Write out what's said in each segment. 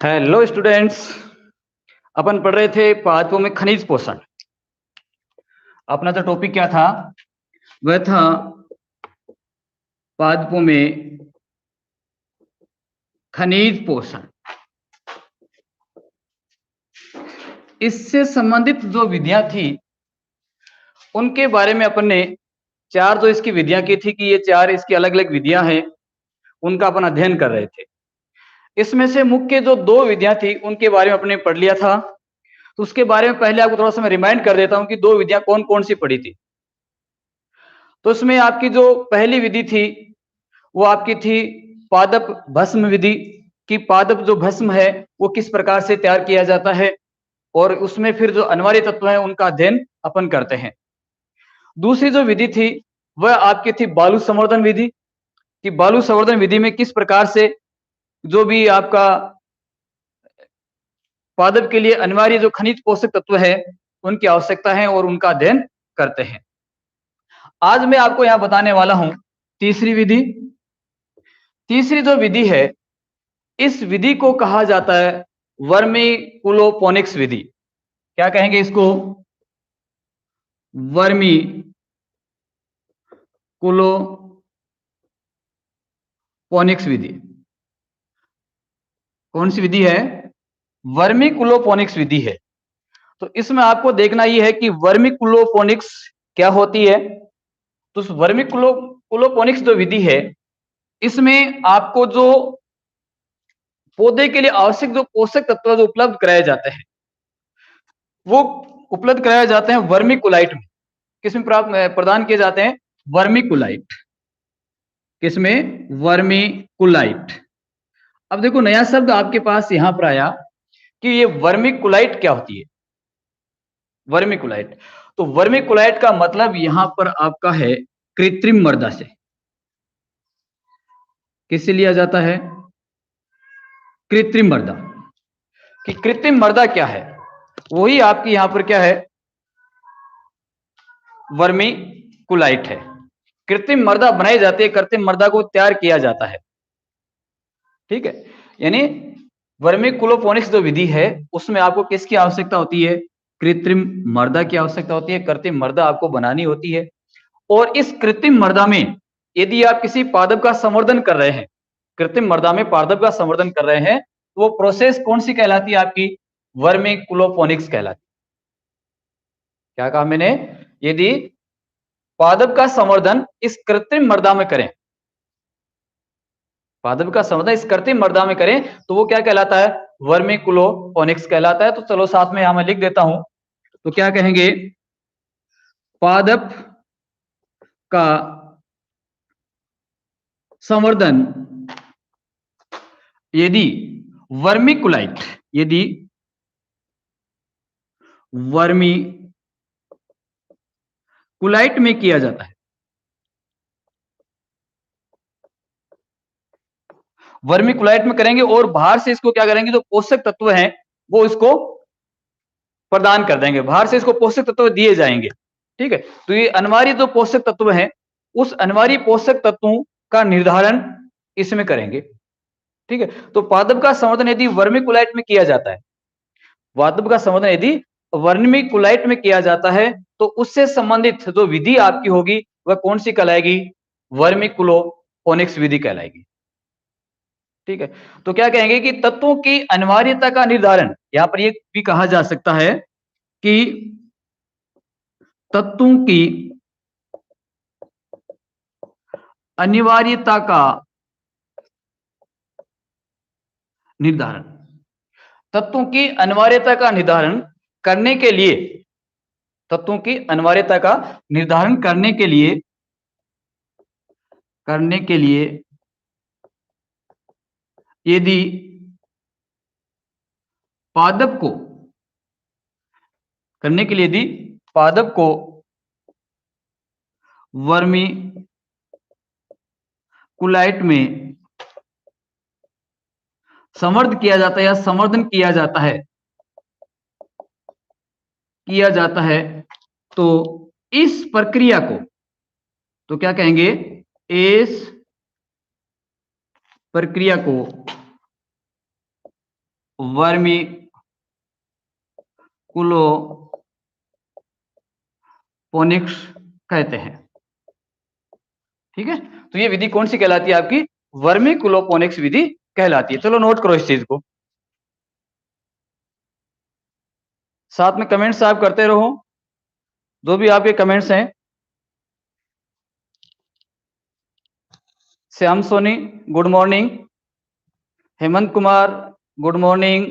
Hello students. अपन पढ़ रहे थे पादपों में खनिज पोषण। अपना तो टॉपिक क्या था? वह था पादपों में खनिज पोषण। इससे संबंधित जो विधियां थी उनके बारे में अपन ने चार जो इसकी विधियां की थी कि ये चार इसकी अलग अलग विधियां हैं, उनका अपन अध्ययन कर रहे थे। इसमें से मुख्य जो दो विधियां थी उनके बारे में अपने पढ़ लिया था। तो उसके बारे में पहले आपको थोड़ा सा मैं रिमाइंड कर देता हूं कि दो विधियां कौन कौन सी पढ़ी थी। तो उसमें आपकी जो पहली विधि थी वो आपकी थी पादप भस्म विधि। कि पादप जो भस्म है वो किस प्रकार से तैयार किया जाता है और उसमें फिर जो अनिवार्य तत्व है उनका अध्ययन अपन करते हैं। दूसरी जो विधि थी वह आपकी थी बालू संवर्धन विधि। कि बालू संवर्धन विधि में किस प्रकार से जो भी आपका पादप के लिए अनिवार्य जो खनिज पोषक तत्व है उनकी आवश्यकता है और उनका अध्ययन करते हैं। आज मैं आपको यहां बताने वाला हूं तीसरी विधि। तीसरी जो विधि है इस विधि को कहा जाता है वर्मी कुलोपोनिक्स विधि। क्या कहेंगे इसको? वर्मी कुलोपोनिक्स विधि। कौन सी विधि है? वर्मी कुलोपोनिक्स विधि है। तो इसमें आपको देखना यह है कि वर्मी कुलोपोनिक्स क्या होती है। तो उस वर्मी कुलोपोनिक्स जो विधि है इसमें आपको जो पौधे के लिए आवश्यक जो पोषक तत्व जो उपलब्ध कराए जाते हैं वो उपलब्ध कराए जाते हैं वर्मी कुलाइट में। किसमें प्राप्त प्रदान किए जाते हैं? वर्मी कुलाइट। किसमें? वर्मी कुलाइट। अब देखो नया शब्द आपके पास यहां पर आया कि ये वर्मी कुलाइट क्या होती है। वर्मी कुलाइट, तो वर्मी कुलाइट का मतलब यहां पर आपका है कृत्रिम मृदा से। किससे लिया जाता है? कृत्रिम मृदा। कि कृत्रिम मृदा क्या है? वही आपकी यहां पर क्या है? वर्मी कुलाइट है। कृत्रिम मृदा बनाई जाती है, कृत्रिम मृदा को तैयार किया जाता है। ठीक है, यानी वर्मी कुलोपोनिक्स जो विधि है उसमें आपको किसकी आवश्यकता होती है? कृत्रिम मृदा की आवश्यकता होती है। कृत्रिम मृदा आपको बनानी होती है और इस कृत्रिम मृदा में यदि आप किसी पादप का संवर्धन कर रहे हैं, कृत्रिम मृदा में पादप का संवर्धन कर रहे हैं, तो वो प्रोसेस कौन सी कहलाती है? आपकी वर्मी कुलोपोनिक्स कहलाती है। क्या कहा मैंने? यदि पादप का संवर्धन इस कृत्रिम मृदा में करें, पादप का संवर्धन इस कृत्रिम मृदा में करें तो वो क्या कहलाता है? वर्मी कुलोपोनिक्स कहलाता है। तो चलो साथ में यहां मैं लिख देता हूं। तो क्या कहेंगे? पादप का संवर्धन यदि वर्मी कुलाइट, यदि वर्मी कुलाइट में किया जाता है, वर्मी कुलाइट में करेंगे और बाहर से इसको क्या करेंगे? जो पोषक तत्व हैं वो इसको प्रदान कर देंगे, बाहर से इसको पोषक तत्व दिए जाएंगे। ठीक है, तो ये अनिवार्य जो पोषक तत्व हैं उस अनिवार्य पोषक तत्वों का निर्धारण इसमें करेंगे। ठीक है, तो पादप का संवर्धन यदि वर्मी कुलाइट में किया जाता है, पादप का संवर्धन यदि वर्मी कुलाइट में किया जाता है तो उससे संबंधित जो विधि आपकी होगी वह कौन सी कहलाएगी? वर्मी कुलोपोनिक्स विधि कहलाएगी। ठीक है, तो क्या कहेंगे कि तत्वों की अनिवार्यता का निर्धारण, यहां पर ये भी कहा जा सकता है कि तत्वों की अनिवार्यता का निर्धारण, तत्वों की अनिवार्यता का निर्धारण करने के लिए, तत्वों की अनिवार्यता का निर्धारण करने के लिए यदि पादप को, करने के लिए यदि पादप को वर्मी कुलाइट में संवर्ध किया जाता है या संवर्धन किया जाता है तो इस प्रक्रिया को, तो क्या कहेंगे? इस प्रक्रिया को वर्मी कुलोपोनिक्स कहते हैं। ठीक है, तो ये विधि कौन सी कहलाती है? आपकी वर्मी कुलोपोनिक्स विधि कहलाती है। चलो नोट करो इस चीज को, साथ में कमेंट्स आप करते रहो, जो भी आपके कमेंट्स हैं। Shyam Soni good morning, Hemant Kumar good morning,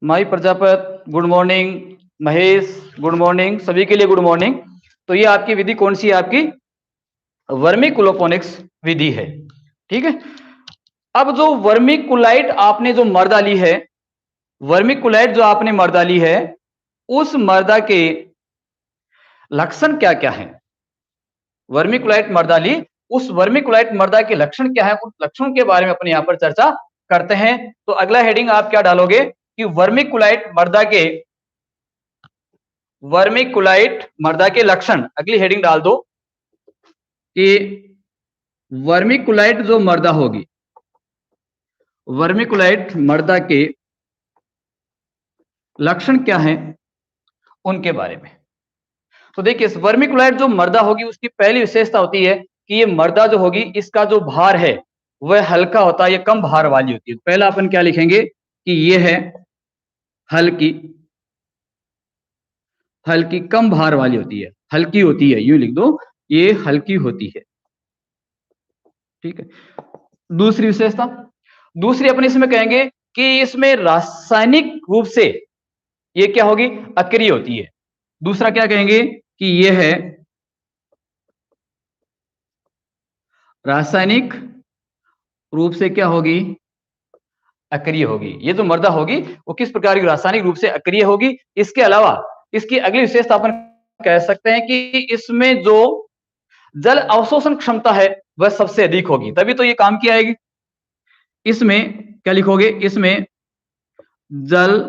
Mai Prajapat good morning, Mahesh good morning, सभी के लिए गुड मॉर्निंग। तो ये आपकी विधि कौन सी है? आपकी वर्मी कुलोपोनिक्स विधि है। ठीक है, अब जो वर्मी कुलाइट आपने जो मर्दा ली है, वर्मी कुलाइट जो आपने मर्दा ली है, उस मर्दा के लक्षण क्या क्या है? वर्मी कुलाइट मर्दा ली, उस वर्मी कुलाइट मर्दा के लक्षण क्या है? उस लक्षणों के बारे में अपने यहां पर चर्चा करते हैं। तो अगला हेडिंग आप क्या डालोगे कि वर्मी कुलाइट मर्दा के लक्षण। अगली हेडिंग डाल दो कि वर्मी कुलाइट जो मर्दा होगी, वर्मी कुलाइट मर्दा के लक्षण क्या है उनके बारे में। तो देखिए, वर्मी कुलाइट जो मर्दा होगी उसकी पहली विशेषता होती है कि ये मर्दा जो होगी इसका जो भार है वह हल्का होता है, ये कम भार वाली होती है। पहला अपन क्या लिखेंगे कि ये है हल्की, हल्की कम भार वाली होती है, हल्की होती है, यूं लिख दो, ये हल्की होती है। ठीक है, दूसरी विशेषता, दूसरी अपन इसमें कहेंगे कि इसमें रासायनिक रूप से ये क्या होगी? अक्रिय होती है। दूसरा क्या कहेंगे कि ये है रासायनिक रूप से क्या होगी? अक्रिय होगी। ये जो मर्दा होगी वो किस प्रकार की? रासायनिक रूप से अक्रिय होगी। इसके अलावा इसकी अगली विशेषता अपन कह सकते हैं कि इसमें जो जल अवशोषण क्षमता है वह सबसे अधिक होगी, तभी तो ये काम की आएगी। इसमें क्या लिखोगे? इसमें जल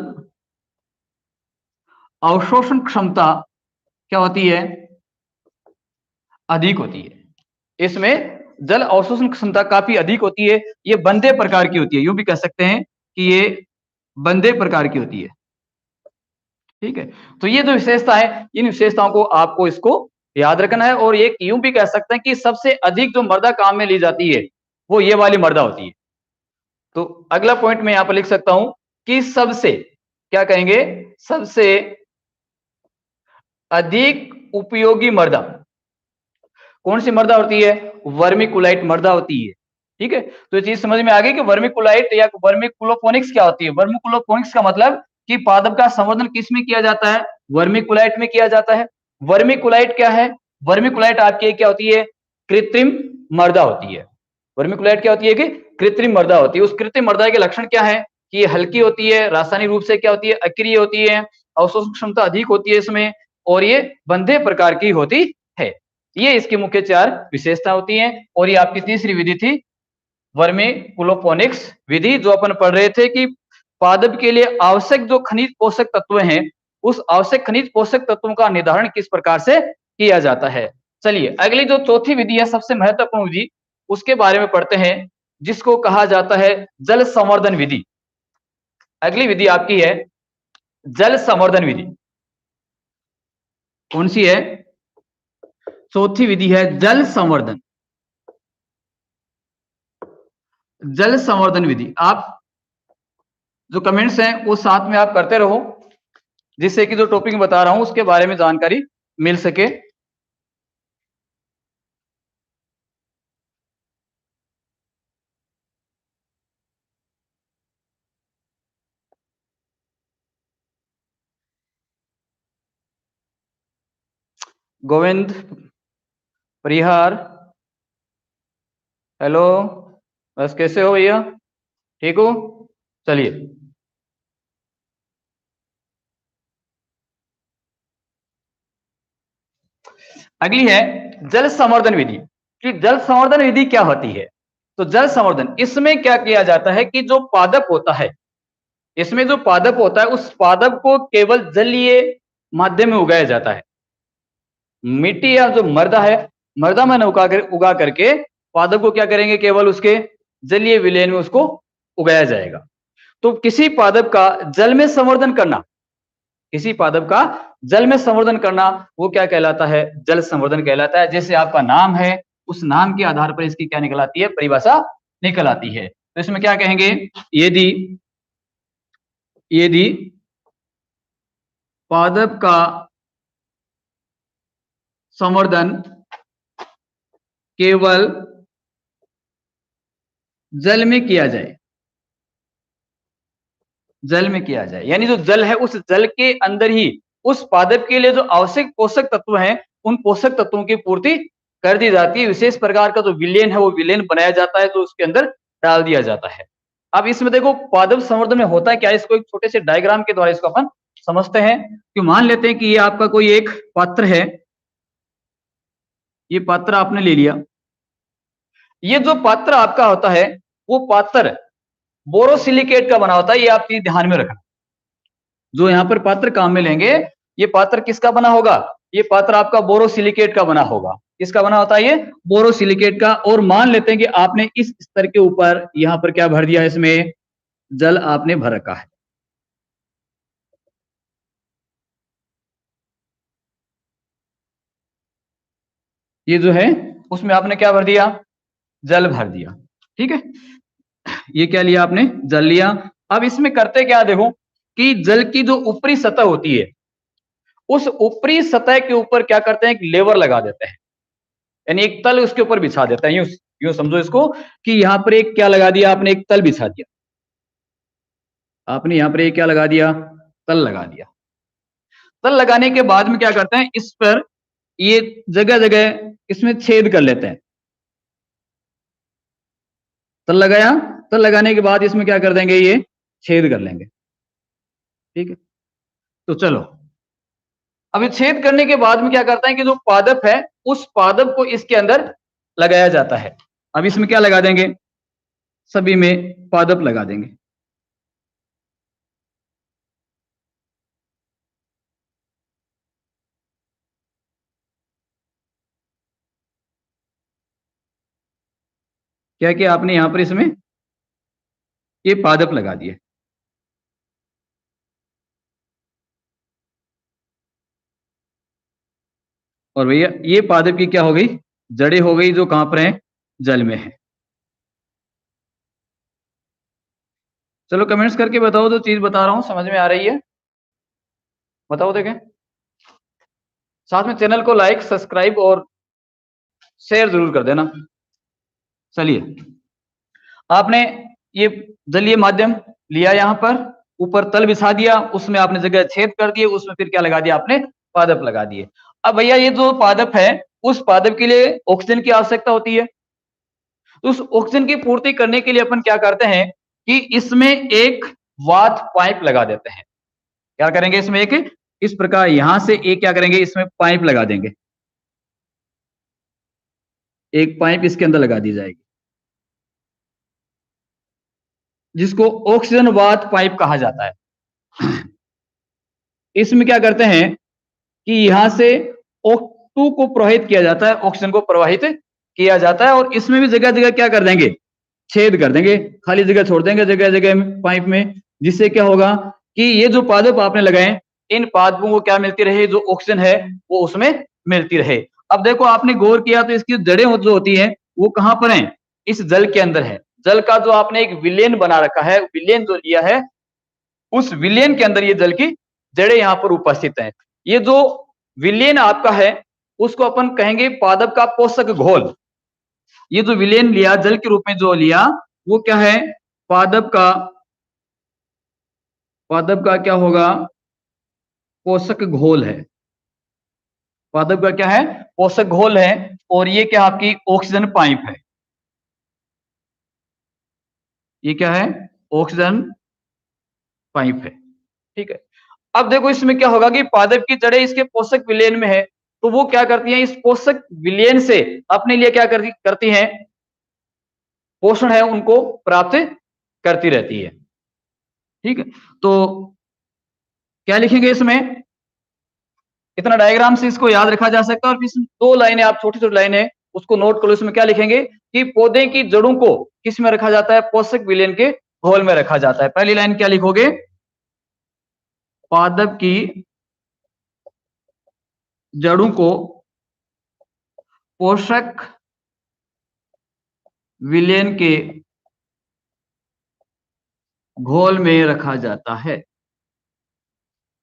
अवशोषण क्षमता क्या होती है? अधिक होती है। इसमें जल अवशोषण क्षमता काफी अधिक होती है। ये बंदे प्रकार की होती है, यूं भी कह सकते हैं कि ये बंदे प्रकार की होती है। ठीक है, तो ये जो विशेषता है, इन विशेषताओं को आपको इसको याद रखना है। और ये यूं भी कह सकते हैं कि सबसे अधिक जो मर्दा काम में ली जाती है वो ये वाली मर्दा होती है। तो अगला पॉइंट मैं यहां पर लिख सकता हूं कि सबसे क्या कहेंगे? सबसे अधिक उपयोगी मर्दा कौन सी मर्दा होती है? वर्मिकुलाइट मर्दा होती है। ठीक है, तो ये चीज समझ में आ गई कि वर्मिकुलाइट या वर्मिकुलोपोनिक्स क्या होती है। वर्मिकुलोपोनिक्स का मतलब कि पादप का संवर्धन किस में किया जाता है? वर्मिकुलाइट में किया जाता है। वर्मिकुलाइट क्या है? वर्मिकुलाइट आपकी क्या होती है? कृत्रिम मर्दा होती है। वर्मिकुलाइट क्या होती है? कि कृत्रिम मर्दा होती है। उस कृत्रिम मर्दा के लक्षण क्या है? कि ये हल्की होती है, रासायनिक रूप से क्या होती है? अक्रिय होती है, अवशोषण क्षमता अधिक होती है इसमें, और ये बंधे प्रकार की होती है। ये इसकी मुख्य चार विशेषता होती हैं। और ये आपकी तीसरी विधि थी वर्मी कुलोपोनिक्स विधि, जो अपन पढ़ रहे थे कि पादप के लिए आवश्यक जो खनिज पोषक तत्व हैं, उस आवश्यक खनिज पोषक तत्वों का निर्धारण किस प्रकार से किया जाता है। चलिए अगली जो चौथी विधि है, सबसे महत्वपूर्ण विधि, उसके बारे में पढ़ते हैं, जिसको कहा जाता है जल संवर्धन विधि। अगली विधि आपकी है जल संवर्धन विधि। कौन सी है? चौथी विधि है जल संवर्धन। जल संवर्धन विधि, आप जो कमेंट्स हैं वो साथ में आप करते रहो, जिससे कि जो टॉपिक बता रहा हूं उसके बारे में जानकारी मिल सके। गोविंद, परिहार, हेलो, बस कैसे हो भैया? ठीक हो? चलिए, अगली है जल संवर्धन विधि। कि जल संवर्धन विधि क्या होती है? तो जल संवर्धन, इसमें क्या किया जाता है कि जो पादप होता है, इसमें जो पादप होता है उस पादप को केवल जलीय माध्यम में उगाया जाता है। मिट्टी या जो मर्दा है, मर्दा में उगा करके पादप को क्या करेंगे, केवल उसके जलीय विलयन में उसको उगाया जाएगा। तो किसी पादप का जल में संवर्धन करना, किसी पादप का जल में संवर्धन करना, वो क्या कहलाता है, जल संवर्धन कहलाता है। जैसे आपका नाम है, उस नाम के आधार पर इसकी क्या निकल आती है, परिभाषा निकल आती है। तो इसमें क्या कहेंगे, यदि यदि पादप का संवर्धन केवल जल में किया जाए, जल में किया जाए, यानी जो जल है उस जल के अंदर ही उस पादप के लिए जो आवश्यक पोषक तत्व हैं, उन पोषक तत्वों की पूर्ति कर दी जाती है। विशेष प्रकार का जो विलयन है वो विलयन बनाया जाता है, तो उसके अंदर डाल दिया जाता है। अब इसमें देखो पादप संवर्धन में होता है क्या, इसको एक छोटे से डायग्राम के द्वारा इसको अपन समझते हैं। कि मान लेते हैं कि ये आपका कोई एक पात्र है, ये पात्र आपने ले लिया। ये जो पात्र आपका होता है, वो पात्र बोरोसिलिकेट का बना होता है, ये आप चीज ध्यान में रखना। जो यहाँ पर पात्र काम में लेंगे, ये पात्र किसका बना होगा, ये पात्र आपका बोरोसिलिकेट का बना होगा। किसका बना होता है ये, बोरोसिलिकेट का। और मान लेते हैं कि आपने इस स्तर के ऊपर यहाँ पर क्या भर दिया, इसमें जल आपने भर रखा है। ये जो है उसमें आपने क्या भर दिया, जल भर दिया। ठीक है, ये क्या लिया आपने, जल लिया। अब इसमें करते क्या, देखो कि जल की जो ऊपरी सतह होती है, उस ऊपरी सतह के ऊपर क्या करते हैं, एक लेवर लगा देते हैं, यानी एक तल उसके ऊपर बिछा देते हैं। यूं यूं समझो इसको कि यहां पर एक क्या लगा दिया आपने, एक तल बिछा दिया आपने, यहां पर एक क्या लगा दिया, तल लगा दिया। तल लगाने के बाद में क्या करते हैं, इस पर ये जगह जगह इसमें छेद कर लेते हैं। तल लगाया, तल लगाने के बाद इसमें क्या कर देंगे, ये छेद कर लेंगे। ठीक है, तो चलो अब ये छेद करने के बाद में क्या करता है कि जो पादप है, उस पादप को इसके अंदर लगाया जाता है। अब इसमें क्या लगा देंगे, सभी में पादप लगा देंगे। क्या किया आपने, यहां पर इसमें ये पादप लगा दिए। और भैया ये पादप की क्या हो गई, जड़ें हो गई, जो कहां पर है, जल में है। चलो कमेंट्स करके बताओ, जो चीज बता रहा हूं समझ में आ रही है, बताओ देखें। साथ में चैनल को लाइक, सब्सक्राइब और शेयर जरूर कर देना। चलिए, आपने ये जलीय माध्यम लिया, यहां पर ऊपर तल बिछा दिया, उसमें आपने जगह छेद कर दिए, उसमें फिर क्या लगा दिया आपने, पादप लगा दिए। अब भैया ये जो पादप है, उस पादप के लिए ऑक्सीजन की आवश्यकता होती है। तो उस ऑक्सीजन की पूर्ति करने के लिए अपन क्या करते हैं कि इसमें एक वात पाइप लगा देते हैं। क्या करेंगे, इसमें एक इस प्रकार यहां से एक क्या करेंगे, इसमें पाइप लगा देंगे, एक पाइप इसके अंदर लगा दी जाएगी, जिसको ऑक्सीजन वात पाइप कहा जाता है। इसमें क्या करते हैं कि यहां से O2 को प्रवाहित किया जाता है, ऑक्सीजन को प्रवाहित किया जाता है, और इसमें भी जगह जगह क्या कर देंगे, छेद कर देंगे, खाली जगह छोड़ देंगे जगह जगह पाइप में। जिससे क्या होगा कि ये जो पादप आपने लगाए, इन पादपों को क्या मिलती रहे, जो ऑक्सीजन है वो उसमें मिलती रहे। अब देखो आपने गौर किया तो इसकी जड़ें जो होती है वो कहां पर है, इस जल के अंदर है। जल का जो आपने एक विलयन बना रखा है, विलयन जो लिया है, उस विलयन के अंदर ये जल की जड़ें यहां पर उपस्थित हैं। ये जो विलयन आपका है, उसको अपन कहेंगे पादप का पोषक घोल। ये जो विलयन लिया, जल के रूप में जो लिया, वो क्या है, पादप का, पादप का क्या होगा, पोषक घोल है। पादप का क्या है, पोषक घोल है। और ये क्या आपकी ऑक्सीजन पाइप है। ये क्या है, ऑक्सीजन पाइप है। ठीक है, अब देखो इसमें क्या होगा कि पादप की जड़ें इसके पोषक विलयन में है, तो वो क्या करती हैं, इस पोषक विलयन से अपने लिए क्या करती हैं, पोषण है उनको प्राप्त करती रहती है। ठीक है, तो क्या लिखेंगे इसमें, इतना डायग्राम से इसको याद रखा जा सकता है। और फिर दो लाइनें आप छोटी छोटी लाइनें उसको नोट कर लो। इसमें क्या लिखेंगे कि पौधे की जड़ों को किस में रखा जाता है? पोषक विलयन के घोल में रखा जाता है। पहली लाइन क्या लिखोगे? पादप की जड़ों को पोषक विलयन के घोल में रखा जाता है।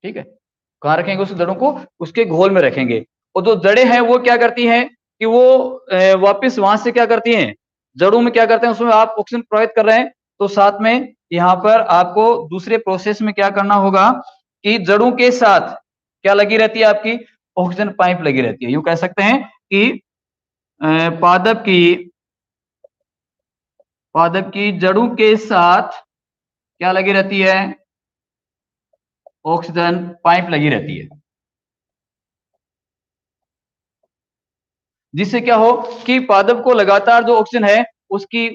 ठीक है, कहां रखेंगे उस जड़ों को? उसके घोल में रखेंगे। और जो जड़ें हैं वो क्या करती हैं कि वो वापस वहां से क्या करती हैं, जड़ों में क्या करते हैं, उसमें आप ऑक्सीजन प्रोवाइड कर रहे हैं, तो साथ में यहाँ पर आपको दूसरे प्रोसेस में क्या करना होगा कि जड़ों के साथ क्या लगी रहती है? आपकी ऑक्सीजन पाइप लगी रहती है। यूं कह सकते हैं कि पादप की जड़ों के साथ क्या लगी रहती है? ऑक्सीजन पाइप लगी रहती है, जिससे क्या हो कि पादप को लगातार जो ऑक्सीजन है उसकी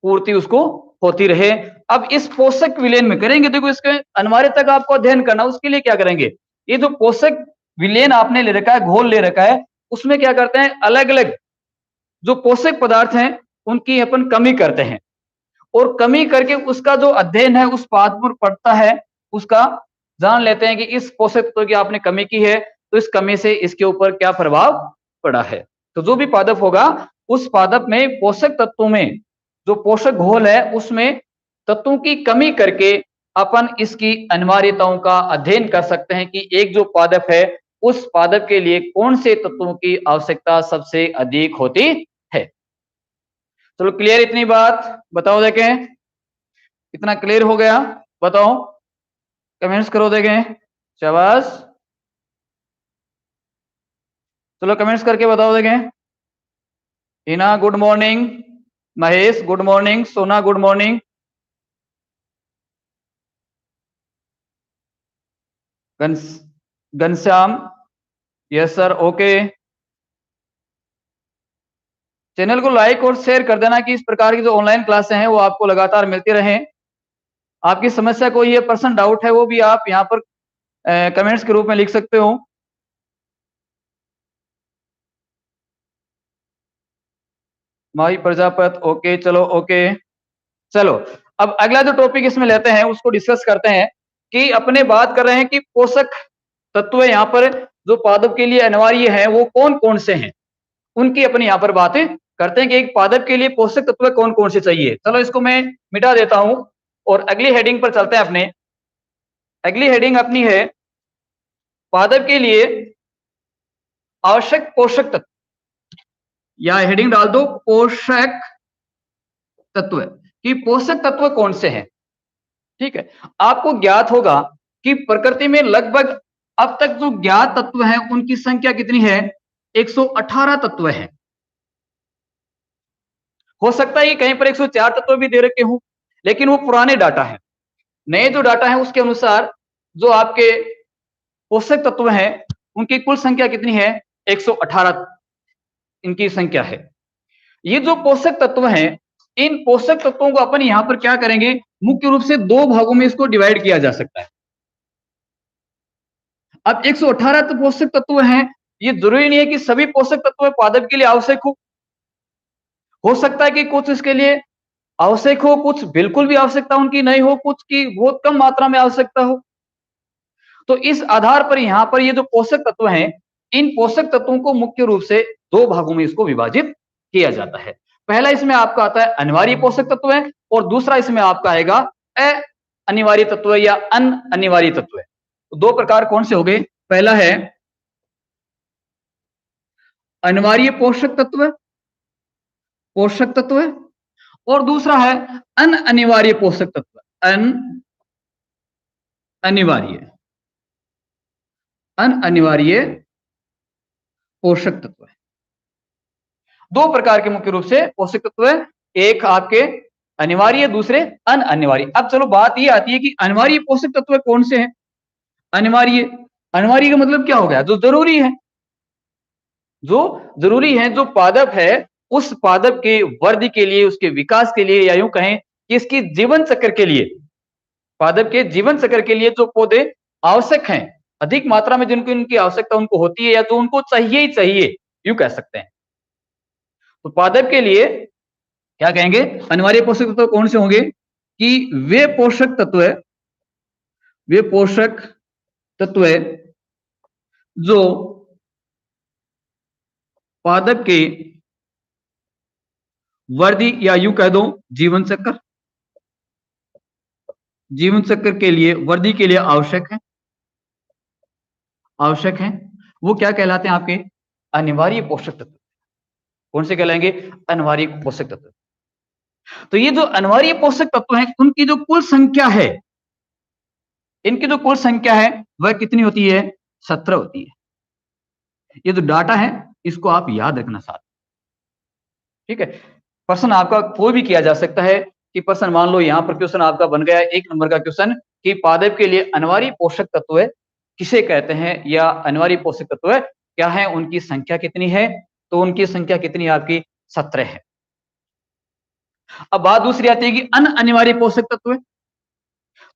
पूर्ति उसको होती रहे। अब इस पोषक विलयन में करेंगे, देखो इसके अनिवार्य तक आपको अध्ययन करना, उसके लिए क्या करेंगे, ये जो पोषक विलयन आपने ले रखा है, घोल ले रखा है, उसमें क्या करते हैं, अलग अलग जो पोषक पदार्थ हैं उनकी अपन कमी करते हैं, और कमी करके उसका जो अध्ययन है उस पाद पर पड़ता है, उसका जान लेते हैं कि इस पोषक तत्व की आपने कमी की है, तो इस कमी से इसके ऊपर क्या प्रभाव पड़ा है। तो जो भी पादप होगा उस पादप में पोषक तत्वों में जो पोषक घोल है उसमें तत्वों की कमी करके अपन इसकी अनिवार्यताओं का अध्ययन कर सकते हैं कि एक जो पादप है उस पादप के लिए कौन से तत्वों की आवश्यकता सबसे अधिक होती है। चलो क्लियर इतनी बात? बताओ देखें कितना क्लियर हो गया, बताओ, कमेंट्स करो देखें। शाबाश, चलो कमेंट्स करके बताओ देखें। Hina good morning, Mahesh good morning, Sona good morning, Ghanshyam yes sir, okay. Channel को लाइक और शेयर कर देना कि इस प्रकार की जो ऑनलाइन क्लासें हैं वो आपको लगातार मिलती रहें। आपकी समस्या कोई ये पर्सनल डाउट है वो भी आप यहाँ पर कमेंट्स के रूप में लिख सकते हो। माही प्रजापत, ओके, चलो ओके। चलो अब अगला जो टॉपिक इसमें लेते हैं उसको डिस्कस करते हैं कि अपने बात कर रहे हैं कि पोषक तत्व यहाँ पर जो पादप के लिए अनिवार्य है वो कौन कौन से हैं, उनकी अपने यहाँ पर बातें करते हैं कि एक पादप के लिए पोषक तत्व कौन कौन से चाहिए। चलो इसको मैं मिटा देता हूं और अगली हेडिंग पर चलते हैं। अपने अगली हेडिंग अपनी है पादप के लिए आवश्यक पोषक तत्व, या हेडिंग डाल दो पोषक तत्व, कि पोषक तत्व कौन से हैं। ठीक है, आपको ज्ञात होगा कि प्रकृति में लगभग अब तक जो ज्ञात तत्व हैं उनकी संख्या कितनी है? 118 तत्व हैं। हो सकता है कि कहीं पर 104 तत्व भी दे रखे हों, लेकिन वो पुराने डाटा है। नए जो डाटा है उसके अनुसार जो आपके पोषक तत्व हैं उनकी कुल संख्या कितनी है? 118 इनकी संख्या है। ये जो पोषक तत्व हैं, इन पोषक तत्वों को अपन यहां पर क्या करेंगे, मुख्य रूप से दो भागों में इसको डिवाइड किया जा सकता है। अब 118 तो पोषक तत्व हैं, ये जरूरी नहीं है कि सभी पोषक तत्व पादप के लिए आवश्यक हो सकता है कि कुछ इसके लिए आवश्यक हो, कुछ बिल्कुल भी आवश्यकता उनकी नहीं हो, कुछ की बहुत कम मात्रा में आवश्यकता हो। तो इस आधार पर यहाँ पर ये जो पोषक तत्व हैं, इन पोषक तत्वों को मुख्य रूप से दो भागों में इसको विभाजित किया जाता है। पहला इसमें आपका आता है अनिवार्य पोषक तत्व है, और दूसरा इसमें आपका आएगा अनिवार्य तत्व या अन अनिवार्य तत्व है। तो दो प्रकार कौन से हो गए? पहला है अनिवार्य पोषक तत्व, और दूसरा है अन अनिवार्य पोषक तत्व, अनिवार्य अन अनिवार्य पोषक तत्व है। दो प्रकार के मुख्य रूप से पोषक तत्व है, एक आपके अनिवार्य, दूसरे अन अनिवार्य। अब चलो बात ये आती है कि अनिवार्य पोषक तत्व कौन से हैं? अनिवार्य, अनिवार्य का मतलब क्या हो गया? जो जरूरी है, जो जरूरी है, जो पादप है उस पादप के वृद्धि के लिए, उसके विकास के लिए, या यूं कहें कि इसकी जीवन चक्र के लिए, पादप के जीवन चक्र के लिए जो पौधे आवश्यक हैं, अधिक मात्रा में जिनको इनकी आवश्यकता उनको होती है, या तो उनको चाहिए ही चाहिए, यूं कह सकते हैं। तो पादप के लिए क्या कहेंगे, अनिवार्य पोषक तत्व कौन से होंगे कि वे पोषक तत्व है, वे पोषक तत्व है जो पादप के वर्दी या यूं कह दो जीवन चक्र, जीवन चक्र के लिए, वर्दी के लिए आवश्यक है, आवश्यक है। वो क्या कहलाते हैं आपके अनिवार्य पोषक तत्व। कौन से कहलाएंगे, अनिवार्य पोषक तत्व। तो ये जो अनिवार्य पोषक तत्व हैं उनकी जो कुल संख्या है, इनकी जो कुल संख्या है वह कितनी होती है, 17 होती है। ये जो डाटा है इसको आप याद रखना साथ, ठीक है। प्रश्न आपका कोई भी किया जा सकता है कि प्रश्न मान लो यहां पर क्वेश्चन आपका बन गया 1 नंबर का क्वेश्चन कि पादप के लिए अनिवार्य पोषक तत्व किसे कहते हैं, या अनिवार्य पोषक तत्व क्या है, उनकी संख्या कितनी है। तो उनकी संख्या कितनी है आपकी, 17 है। अब बात दूसरी आती है कि अनिवार्य पोषक तत्व।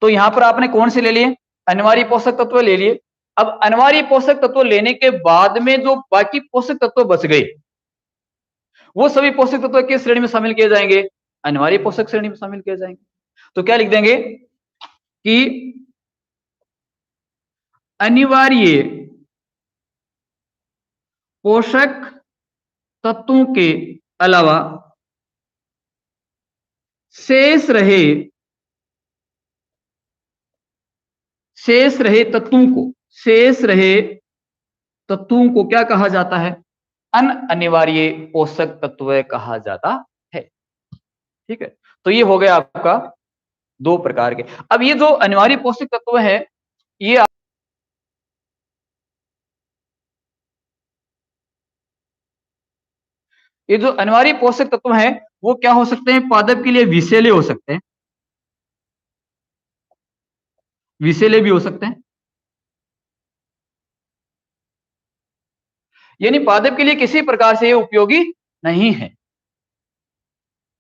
तो यहां पर आपने कौन से ले लिए, अनिवार्य पोषक तत्व ले लिए। अब अनिवार्य पोषक तत्व लेने के बाद में जो बाकी पोषक तत्व बच गए, वो सभी पोषक तत्व किस श्रेणी में शामिल किए जाएंगे, अनिवार्य पोषक श्रेणी में शामिल किए जाएंगे। तो क्या लिख देंगे कि अनिवार्य पोषक तत्वों के अलावा शेष रहे, शेष रहे तत्वों को, शेष रहे तत्वों को क्या कहा जाता है, अनिवार्य पोषक तत्व कहा जाता है। ठीक है, तो ये हो गया आपका 2 प्रकार के। अब ये जो अनिवार्य पोषक तत्व है ये जो अनिवार्य पोषक तत्व हैं वो क्या हो सकते हैं, पादप के लिए विषैले हो सकते हैं, विषैले भी हो सकते हैं। यानी पादप के लिए किसी प्रकार से ये उपयोगी नहीं है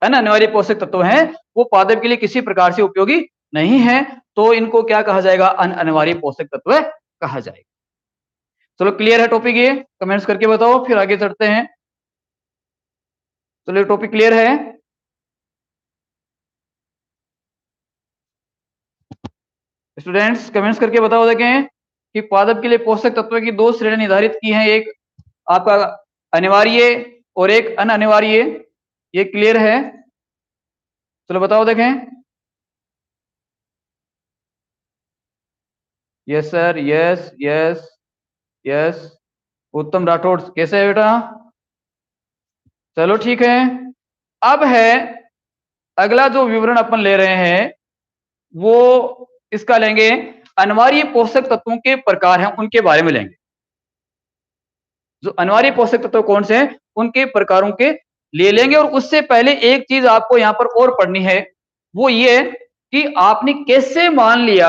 ना, अनिवार्य पोषक तत्व हैं वो पादप के लिए किसी प्रकार से उपयोगी नहीं है, तो इनको क्या कहा जाएगा, अनिवार्य पोषक तत्व कहा जाएगा। चलो क्लियर है टॉपिक, ये कमेंट्स करके बताओ फिर आगे चढ़ते हैं। चलो टॉपिक क्लियर है। स्टूडेंट्स कमेंट्स करके बताओ, देखें कि पादप के लिए पोषक तत्व की 2 श्रेणी निर्धारित की हैं, एक आपका अनिवार्य और एक अनिवार्य। ये क्लियर है, चलो बताओ देखें। Yes sir, yes yes yes. उत्तम राठौड़ कैसे है बेटा, चलो ठीक है। अब है अगला जो विवरण अपन ले रहे हैं वो इसका लेंगे, अनिवार्य पोषक तत्वों के प्रकार हैं उनके बारे में लेंगे। जो अनिवार्य पोषक तत्व कौन से हैं उनके प्रकारों के ले लेंगे। और उससे पहले एक चीज आपको यहां पर और पढ़नी है, वो ये कि आपने कैसे मान लिया,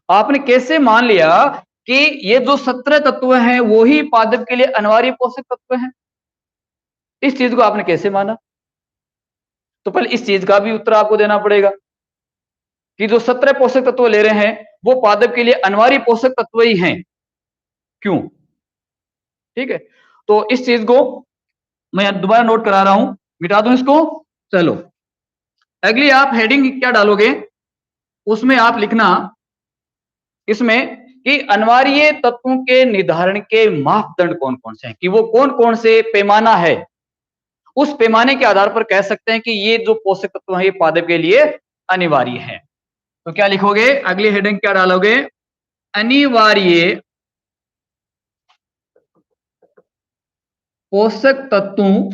आपने कैसे मान लिया कि ये जो 17 तत्व हैं वो ही पादप के लिए अनिवार्य पोषक तत्व हैं। इस चीज को आपने कैसे माना, तो पहले इस चीज का भी उत्तर आपको देना पड़ेगा कि जो 17 पोषक तत्व ले रहे हैं वो पादप के लिए अनिवार्य पोषक तत्व ही हैं, क्यों। ठीक है, तो इस चीज को मैं दोबारा नोट करा रहा हूं, मिटा दूं इसको। चलो अगली आप हेडिंग क्या डालोगे, उसमें आप लिखना इसमें कि अनिवार्य तत्वों के निर्धारण के मापदंड कौन कौन से हैं, कि वो कौन कौन से पैमाना है, उस पैमाने के आधार पर कह सकते हैं कि ये जो पोषक तत्व है ये पादप के लिए अनिवार्य है। तो क्या लिखोगे, अगली हेडिंग क्या डालोगे, अनिवार्य पोषक तत्वों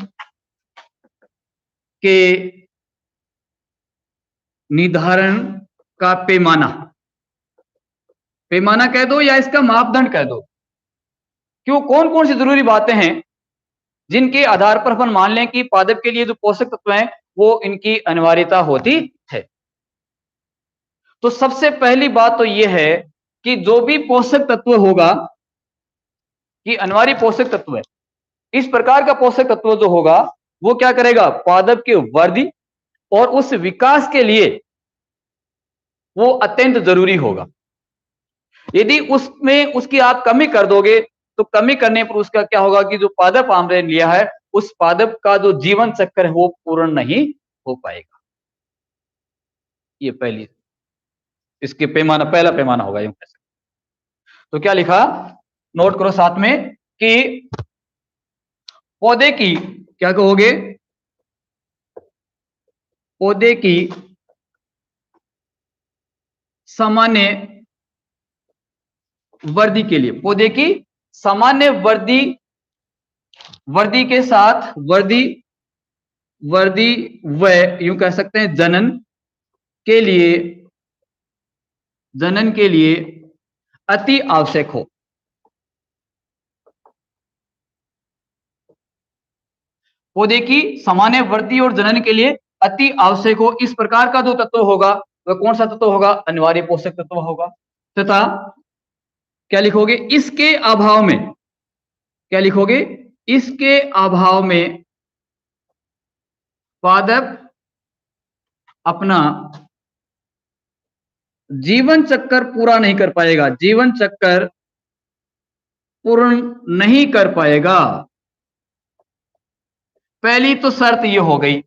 के निर्धारण का पैमाना, पैमाना कह दो या इसका मापदंड कह दो। क्यों, कौन कौन सी जरूरी बातें हैं जिनके आधार पर अपन मान लें कि पादप के लिए जो पोषक तत्व हैं वो इनकी अनिवार्यता होती है। तो सबसे पहली बात तो यह है कि जो भी पोषक तत्व होगा, कि अनिवार्य पोषक तत्व है, इस प्रकार का पोषक तत्व जो होगा वो क्या करेगा, पादप के वृद्धि और उस विकास के लिए वो अत्यंत जरूरी होगा। यदि उसमें उसकी आप कमी कर दोगे तो कमी करने पर उसका क्या होगा कि जो पादप हमने लिया है उस पादप का जो जीवन चक्र है वो पूर्ण नहीं हो पाएगा। ये पहली इसके पैमाना पहला पैमाना होगा यूं कह सकते। तो क्या लिखा, नोट करो साथ में कि पौधे की क्या कहोगे, पौधे की सामान्य वृद्धि के लिए, पौधे की सामान्य वृद्धि, वृद्धि के साथ वृद्धि, वृद्धि व यूं कह सकते हैं जनन के लिए, जनन के लिए अति आवश्यक हो। पौधे की सामान्य वृद्धि और जनन के लिए अति आवश्यक हो, इस प्रकार का जो तत्व होगा वह कौन सा तत्व होगा, अनिवार्य पोषक तत्व होगा। तथा क्या लिखोगे, इसके अभाव में, क्या लिखोगे, इसके अभाव में पादप अपना जीवन चक्र पूरा नहीं कर पाएगा, जीवन चक्र पूर्ण नहीं कर पाएगा। पहली तो शर्त यह हो गई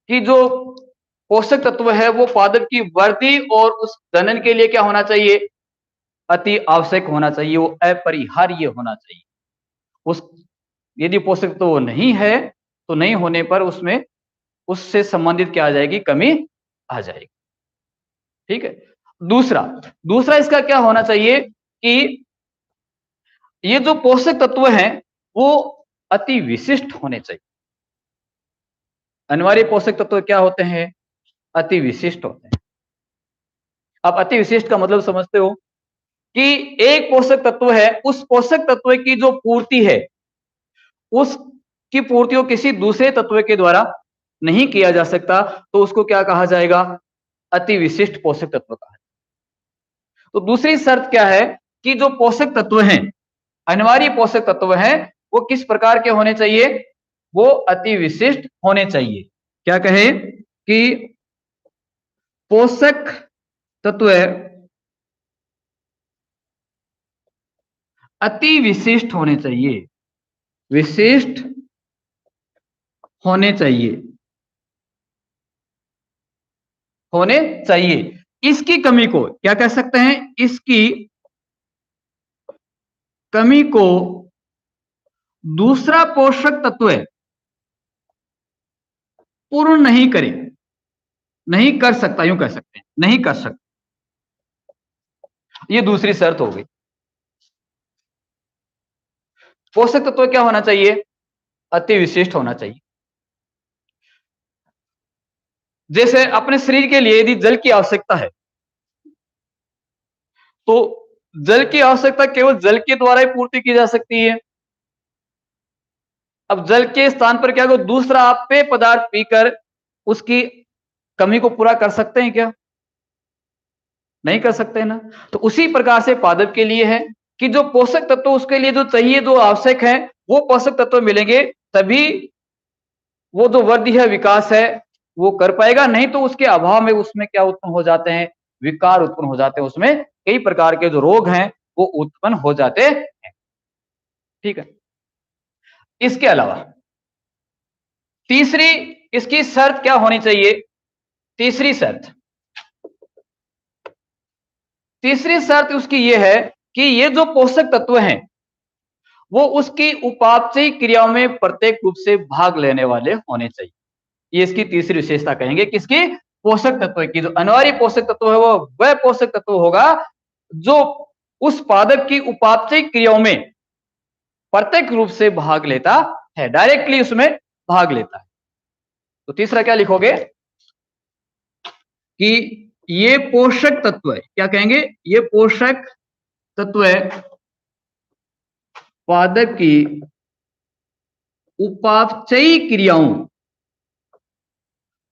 कि जो पोषक तत्व है वो पादप की वृद्धि और उस जनन के लिए क्या होना चाहिए, अति आवश्यक होना चाहिए, वो अपरिहार्य होना चाहिए। उस यदि पोषक तत्व नहीं है तो नहीं होने पर उसमें उससे संबंधित क्या आ जाएगी, कमी आ जाएगी। ठीक है। दूसरा दूसरा इसका क्या होना चाहिए कि ये जो पोषक तत्व हैं वो अति विशिष्ट होने चाहिए। अनिवार्य पोषक तत्व क्या होते हैं, अति विशिष्ट होते हैं। आप अति विशिष्ट का मतलब समझते हो कि एक पोषक तत्व है, उस पोषक तत्व की जो पूर्ति है उसकी पूर्ति को किसी दूसरे तत्व के द्वारा नहीं किया जा सकता, तो उसको क्या कहा जाएगा, अति विशिष्ट पोषक तत्व कहा जाएगा। तो दूसरी शर्त क्या है कि जो पोषक तत्व हैं, अनिवार्य पोषक तत्व हैं, वो किस प्रकार के होने चाहिए, वो अति विशिष्ट होने चाहिए। क्या कहे कि पोषक तत्व अति विशिष्ट होने चाहिए, विशिष्ट होने चाहिए, होने चाहिए। इसकी कमी को क्या कह सकते हैं, इसकी कमी को दूसरा पोषक तत्व पूर्ण नहीं करे, नहीं कर सकता, यूं कह सकते हैं, नहीं कर सकता। ये दूसरी शर्त हो गई। पोषक तत्व क्या होना चाहिए, अति विशिष्ट होना चाहिए। जैसे अपने शरीर के लिए यदि जल की आवश्यकता है तो जल की आवश्यकता केवल जल के द्वारा ही पूर्ति की जा सकती है। अब जल के स्थान पर क्या, दूसरा आप पेय पदार्थ पीकर उसकी कमी को पूरा कर सकते हैं क्या, नहीं कर सकते ना। तो उसी प्रकार से पादप के लिए है कि जो पोषक तत्व उसके लिए जो चाहिए, जो आवश्यक है, वो पोषक तत्व मिलेंगे तभी वो जो वृद्धि है, विकास है, वो कर पाएगा। नहीं तो उसके अभाव में उसमें क्या उत्पन्न हो जाते हैं, विकार उत्पन्न हो जाते हैं, उसमें कई प्रकार के जो रोग हैं वो उत्पन्न हो जाते हैं। ठीक है। इसके अलावा तीसरी इसकी शर्त क्या होनी चाहिए, तीसरी शर्त, तीसरी शर्त उसकी यह है कि ये जो पोषक तत्व हैं वो उसकी उपापचयी क्रियाओं में प्रत्येक रूप से भाग लेने वाले होने चाहिए। ये इसकी तीसरी विशेषता कहेंगे, किसकी, पोषक तत्व की। जो अनिवार्य पोषक तत्व है वो वह पोषक तत्व होगा जो उस पादप की उपापचयी क्रियाओं में प्रत्येक रूप से भाग लेता है, डायरेक्टली उसमें भाग लेता है। तो तीसरा क्या लिखोगे कि ये पोषक तत्व है, क्या कहेंगे, ये पोषक तत्व है पादप की उपापचयी क्रियाओं,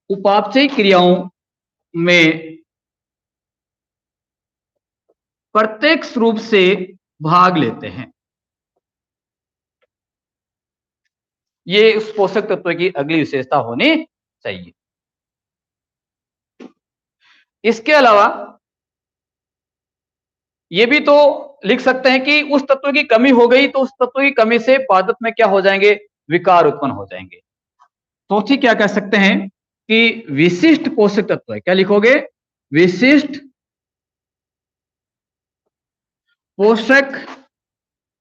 उपापचयी क्रियाओं में प्रत्यक्ष रूप से भाग लेते हैं। ये उस पोषक तत्व की अगली विशेषता होनी चाहिए। इसके अलावा ये भी तो लिख सकते हैं कि उस तत्व की कमी हो गई तो उस तत्व की कमी से पादप में क्या हो जाएंगे, विकार उत्पन्न हो जाएंगे। तो ठीक क्या कह सकते हैं कि विशिष्ट पोषक तत्व है, क्या लिखोगे, विशिष्ट पोषक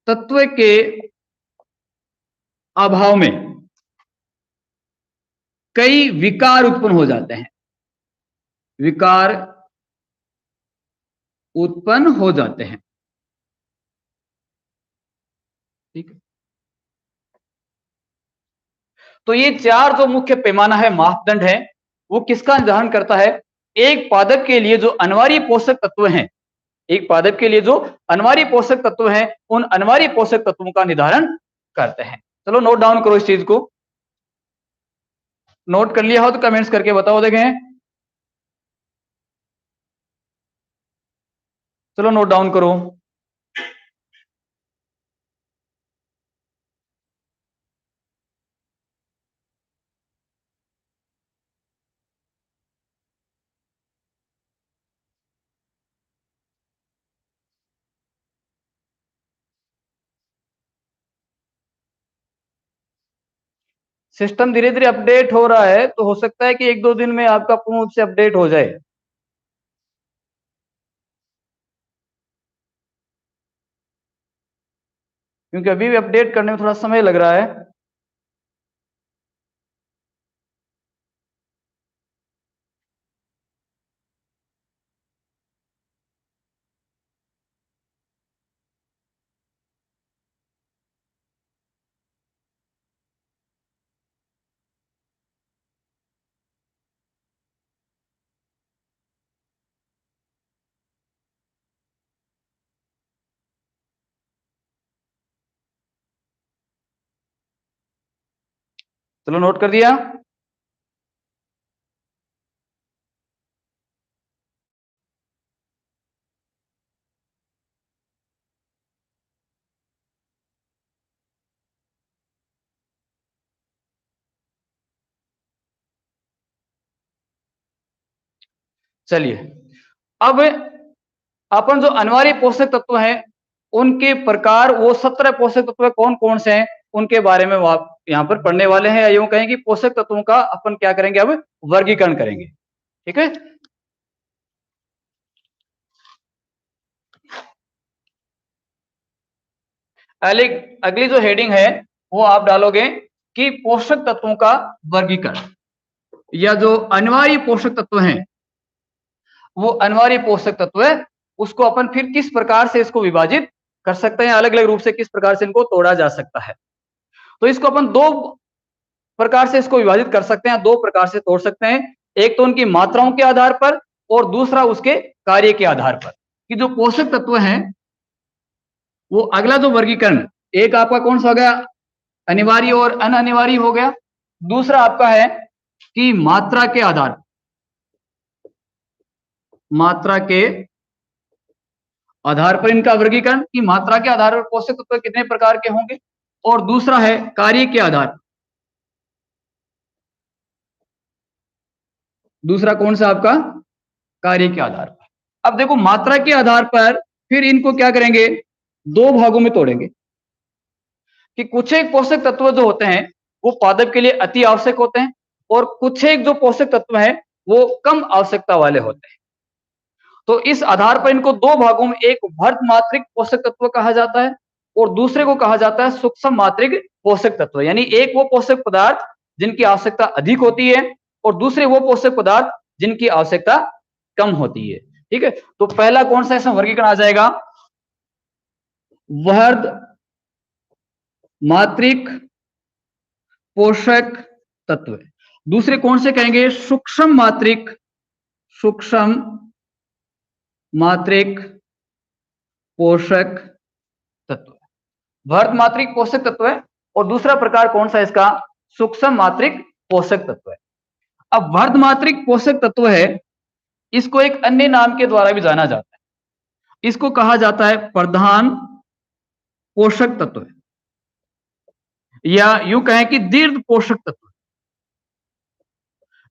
तत्व के अभाव में कई विकार उत्पन्न हो जाते हैं, विकार उत्पन्न हो जाते हैं। ठीक है, तो ये चार जो मुख्य पैमाना है, मापदंड है, वो किसका निर्धारण करता है, एक पादप के लिए जो अनिवार्य पोषक तत्व हैं, एक पादप के लिए जो अनिवार्य पोषक तत्व हैं, उन अनिवार्य पोषक तत्वों का निर्धारण करते हैं। चलो नोट डाउन करो इस चीज को, नोट कर लिया हो तो कमेंट्स करके बताओ देखें। चलो नोट डाउन करो। सिस्टम धीरे धीरे अपडेट हो रहा है, तो हो सकता है कि एक दो दिन में आपका पूर्ण रूप से अपडेट हो जाए। क्योंकि अभी भी अपडेट करने में थोड़ा समय लग रहा है। चलो नोट कर दिया। चलिए, अब अपन जो अनिवार्य पोषक तत्व हैं उनके प्रकार, वो 17 पोषक तत्व कौन कौन से हैं, उनके बारे में आप यहाँ पर पढ़ने वाले हैं, या यूं कहें कि पोषक तत्वों का अपन क्या करेंगे, अब वर्गीकरण करेंगे। ठीक है, अगली अगली जो हेडिंग है वो आप डालोगे कि पोषक तत्वों का वर्गीकरण, या जो अनिवार्य पोषक तत्व हैं, वो अनिवार्य पोषक तत्व है, उसको अपन फिर किस प्रकार से इसको विभाजित कर सकते हैं, अलग अलग रूप से किस प्रकार से इनको तोड़ा जा सकता है। तो इसको अपन दो प्रकार से इसको विभाजित कर सकते हैं, दो प्रकार से तोड़ सकते हैं। एक तो उनकी मात्राओं के आधार पर, और दूसरा उसके कार्य के आधार पर, कि जो पोषक तत्व हैं वो अगला जो वर्गीकरण, एक आपका कौन सा हो गया, अनिवार्य और अनअनिवार्य हो गया। दूसरा आपका है कि मात्रा के आधार, मात्रा के आधार पर इनका वर्गीकरण, कि मात्रा के आधार पर पोषक तत्व कितने प्रकार के होंगे। और दूसरा है कार्य के आधार पर, दूसरा कौन सा आपका, कार्य के आधार पर। अब देखो, मात्रा के आधार पर फिर इनको क्या करेंगे, दो भागों में तोड़ेंगे, कि कुछ एक पोषक तत्व जो होते हैं वो पादप के लिए अति आवश्यक होते हैं, और कुछ एक जो पोषक तत्व हैं वो कम आवश्यकता वाले होते हैं। तो इस आधार पर इनको दो भागों में, एक वर्ध मात्रिक पोषक तत्व कहा जाता है और दूसरे को कहा जाता है सूक्ष्म मात्रिक पोषक तत्व। यानी एक वो पोषक पदार्थ जिनकी आवश्यकता अधिक होती है, और दूसरे वो पोषक पदार्थ जिनकी आवश्यकता कम होती है। ठीक है, तो पहला कौन सा इसमें वर्गीकरण आ जाएगा, वर्ध मात्रिक पोषक तत्व। दूसरे कौन से कहेंगे, सूक्ष्म मात्रिक, सूक्ष्म मात्रिक पोषक तत्व। वर्ध मात्रिक पोषक तत्व है, और दूसरा प्रकार कौन सा इसका, सूक्ष्म मात्रिक पोषक तत्व है। अब वर्ध मात्रिक पोषक तत्व है, इसको एक अन्य नाम के द्वारा भी जाना जाता है, इसको कहा जाता है प्रधान पोषक तत्व, या यूं कहें कि दीर्घ पोषक तत्व।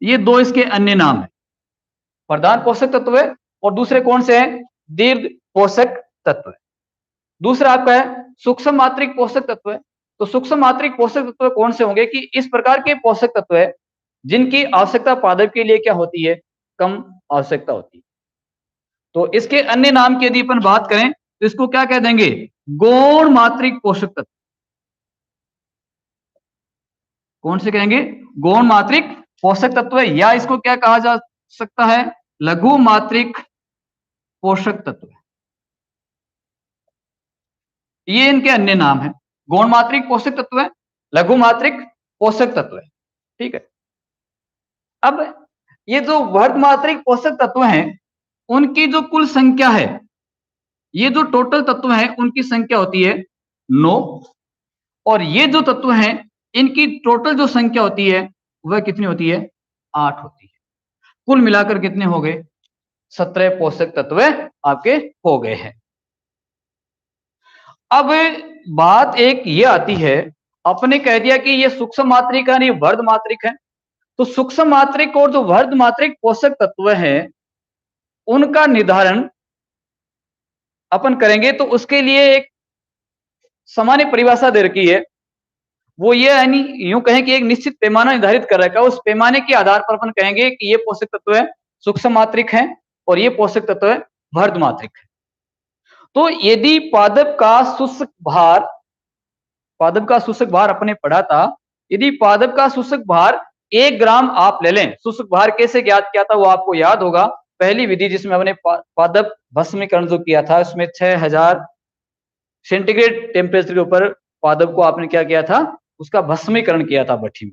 ये दो इसके अन्य नाम है, प्रधान पोषक तत्व है और दूसरे कौन से हैं, दीर्घ पोषक तत्व है। दूसरा आपका है सूक्ष्म मात्रिक पोषक तत्व है। तो सूक्ष्म मात्रिक पोषक तत्व कौन से होंगे कि इस प्रकार के पोषक तत्व है जिनकी आवश्यकता पादप के लिए क्या होती है, कम आवश्यकता होती है। तो इसके अन्य नाम की यदि अपन बात करें तो इसको क्या कह देंगे, गौण मात्रिक पोषक तत्व। कौन से कहेंगे, गौण मात्रिक पोषक तत्व, या इसको क्या कहा जा सकता है, लघु मात्रिक पोषक तत्व। ये इनके अन्य नाम है, गौण मात्रिक पोषक तत्व है, लघु मात्रिक पोषक तत्व है। ठीक है। अब ये जो वर्ग मात्रिक पोषक तत्व हैं उनकी जो कुल संख्या है, ये जो टोटल तत्व हैं उनकी संख्या होती है 9, और ये जो तत्व हैं इनकी टोटल जो संख्या होती है वह कितनी होती है, 8 होती है। कुल मिलाकर कितने हो गए, 17 पोषक तत्व आपके हो गए हैं। अब बात एक ये आती है, अपने कह दिया कि ये सूक्ष्म मात्रिक है, ये वर्ग मात्रिक है। तो सूक्ष्म मात्रिक और जो वर्ग मात्रिक पोषक तत्व है उनका निर्धारण अपन करेंगे तो उसके लिए एक सामान्य परिभाषा दे रखी है। वो ये यानी यूं कहें कि एक निश्चित पैमाना निर्धारित कर रखा है, उस पैमाने के आधार पर अपन कहेंगे कि ये पोषक तत्व है सूक्ष्म मात्रिक है और ये पोषक तत्व है वर्ग मात्रिक है। तो यदि पादप का शुष्क भार अपने पढ़ा था, यदि पादप का शुष्क भार 1 ग्राम आप ले लें, शुष्क भार कैसे ज्ञात किया था वो आपको याद होगा, पहली विधि जिसमें हमने पादप भस्मीकरण जो किया था उसमें 6000 सेंटीग्रेड टेम्परेचर के ऊपर पादप को आपने क्या किया था, उसका भस्मीकरण किया था भट्टी में।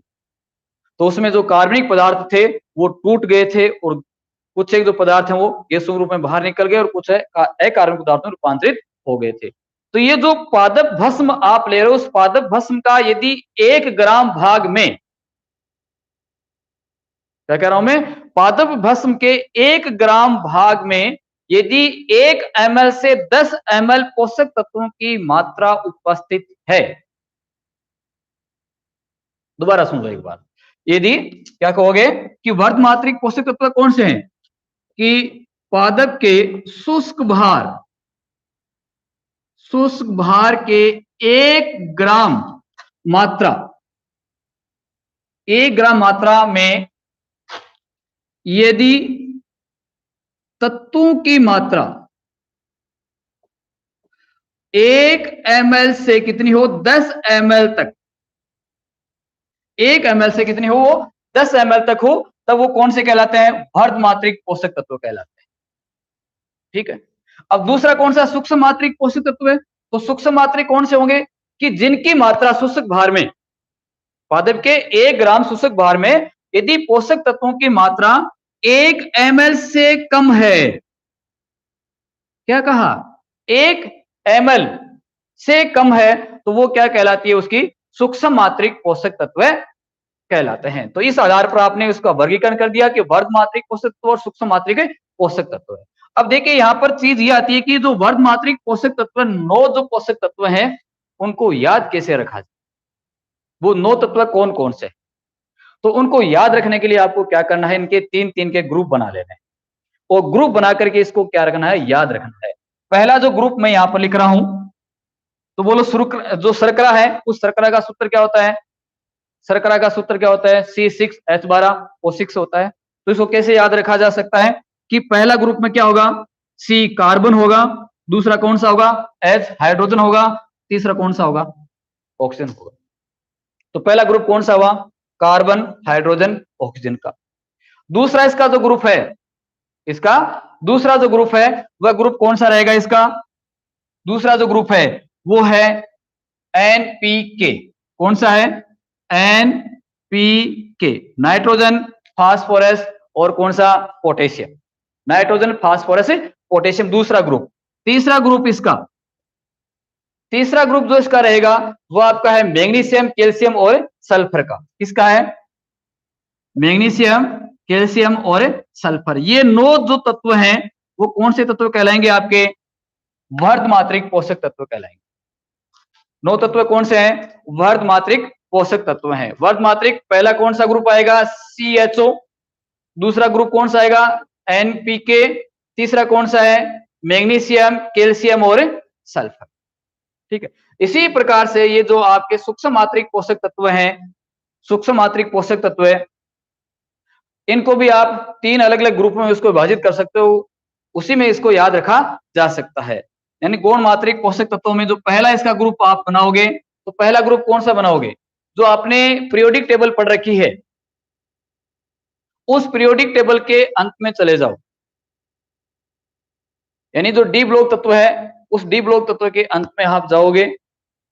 तो उसमें जो कार्बनिक पदार्थ थे वो टूट गए थे और कुछ एक जो पदार्थ हैं वो गैसों के रूप में बाहर निकल गए और कुछ अकार्बनिक पदार्थों में रूपांतरित हो गए थे। तो ये जो पादप भस्म आप ले रहे हो, उस पादप भस्म का यदि 1 ग्राम भाग में, क्या कह रहा हूं मैं, पादप भस्म के 1 ग्राम भाग में यदि 1 ml से 10 ml पोषक तत्वों की मात्रा उपस्थित है, दोबारा सुन लो एक बार, यदि क्या कहोगे कि वर्ग मात्रिक पोषक तत्व कौन से हैं कि पादप के शुष्क भार के 1 ग्राम मात्रा, 1 ग्राम मात्रा में यदि तत्वों की मात्रा 1 ml से कितनी हो, 10 ml तक, 1 ml से कितनी हो, 10 ml तक हो, तब वो कौन से कहलाते हैं, वर्ग मात्रिक पोषक तत्व कहलाते हैं। ठीक है। अब दूसरा कौन सा, सूक्ष्म मात्रिक पोषक तत्व है। तो सूक्ष्म मात्रिक कौन से होंगे कि जिनकी मात्रा शुष्क भार में, पादप के 1 ग्राम शुष्क भार में यदि पोषक तत्वों की मात्रा 1 ml से कम है, क्या कहा, 1 ml से कम है, तो वो क्या कहलाती है, उसकी सूक्ष्म मात्रिक पोषक तत्व कहलाते हैं। तो इस आधार पर आपने उसका वर्गीकरण कर दिया कि वर्ग मात्रिक पोषक तत्व और सूक्ष्म मात्रिक पोषक तत्व है। अब देखिए यहां पर चीज ये आती है कि जो वर्ग मात्रिक पोषक तत्व 9 जो पोषक तत्व हैं उनको याद कैसे रखा जाए, वो 9 तत्व कौन कौन से, तो उनको याद रखने के लिए आपको क्या करना है, इनके 3-3 के ग्रुप बना लेने हैं और ग्रुप बना करके इसको क्या रखना है, याद रखना है। पहला जो ग्रुप मैं यहां पर लिख रहा हूं, तो बोलो जो शर्करा है उस शर्करा का सूत्र क्या होता है, शर्करा का सूत्र क्या होता है, C6H12O6 होता है। तो इसको कैसे याद रखा जा सकता है कि पहला ग्रुप में क्या होगा, C कार्बन होगा, दूसरा कौन सा होगा, H हाइड्रोजन होगा, तीसरा कौन सा होगा, ऑक्सीजन होगा। तो पहला ग्रुप कौन सा हुआ, कार्बन हाइड्रोजन ऑक्सीजन का। दूसरा इसका जो ग्रुप है, इसका दूसरा जो ग्रुप है वह ग्रुप कौन सा रहेगा, इसका दूसरा जो ग्रुप है वो है NPK। कौन सा है, NPK, नाइट्रोजन फास्फोरस और कौन सा, पोटेशियम, नाइट्रोजन फास्फोरस पोटेशियम, दूसरा ग्रुप। तीसरा ग्रुप जो इसका रहेगा वो आपका है मैग्नीशियम, कैल्शियम और सल्फर का। किसका है, मैग्नीशियम, कैल्शियम और सल्फर। ये 9 जो तत्व हैं वो कौन से तत्व कहलाएंगे, आपके वर्ग मात्रिक पोषक तत्व कहलाएंगे। 9 तत्व कौन से हैं, वर्ग मात्रिक पोषक तत्व हैं। वर्ग मात्रिक पहला कौन सा ग्रुप आएगा, CHO, दूसरा ग्रुप कौन सा आएगा, NPK, तीसरा कौन सा है मैग्नीशियम, कैल्शियम और सल्फर। ठीक है, इसी प्रकार से ये जो आपके सूक्ष्म मात्रिक पोषक तत्व हैं, सूक्ष्म मात्रिक पोषक तत्व है, इनको भी आप 3 अलग-अलग ग्रुपों में इसको विभाजित कर सकते हो, उसी में इसको याद रखा जा सकता है। यानी गौण मात्रिक पोषक तत्वों में जो पहला इसका ग्रुप आप बनाओगे, तो पहला ग्रुप कौन सा बनाओगे? जो आपने पीरियोडिक टेबल पढ़ रखी है, उस पीरियोडिक टेबल के अंत में चले जाओ। यानी जो डी ब्लॉक तत्व है, उस डी ब्लॉक तत्व के अंत में आप जाओगे,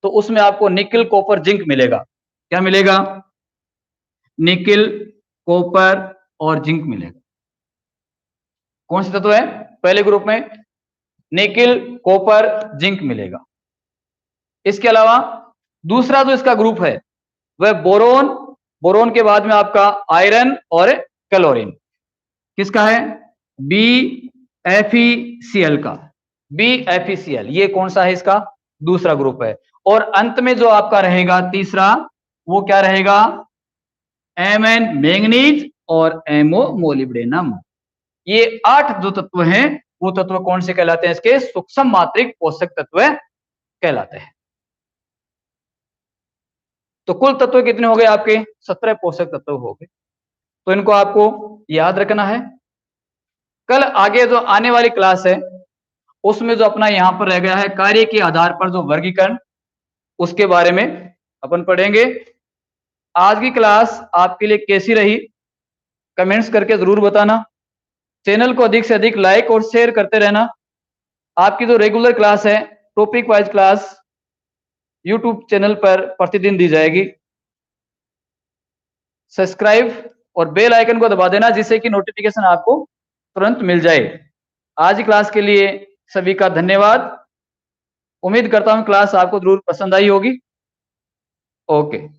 तो उसमें आपको निकेल, कॉपर, जिंक मिलेगा। क्या मिलेगा? निकेल, कॉपर और जिंक मिलेगा। कौन से तत्व है? पहले ग्रुप में निकेल, कॉपर, जिंक मिलेगा। इसके अलावा दूसरा जो इसका ग्रुप है वह बोरोन, बोरोन के बाद में आपका आयरन और क्लोरीन। किसका है? BeFeCl का। BeFeCl ये कौन सा है? इसका दूसरा ग्रुप है। और अंत में जो आपका रहेगा तीसरा, वो क्या रहेगा? Mn मैंगनीज और MO मोलिब्डेनम। ये 8 जो तत्व हैं, वो तत्व कौन से कहलाते हैं? इसके सूक्ष्म मात्रिक पोषक तत्व कहलाते हैं। तो कुल तत्व कितने हो गए आपके? 17 पोषक तत्व हो गए। तो इनको आपको याद रखना है। कल आगे जो आने वाली क्लास है, उसमें जो अपना यहां पर रह गया है कार्य के आधार पर जो वर्गीकरण, उसके बारे में अपन पढ़ेंगे। आज की क्लास आपके लिए कैसी रही, कमेंट्स करके जरूर बताना। चैनल को अधिक से अधिक लाइक और शेयर करते रहना। आपकी जो रेगुलर क्लास है, topic wise class YouTube channel पर प्रतिदिन दी जाएगी। सब्सक्राइब और बेल आइकन को दबा देना, जिससे कि नोटिफिकेशन आपको तुरंत मिल जाए। आज की क्लास के लिए सभी का धन्यवाद। उम्मीद करता हूं क्लास आपको जरूर पसंद आई होगी। ओके।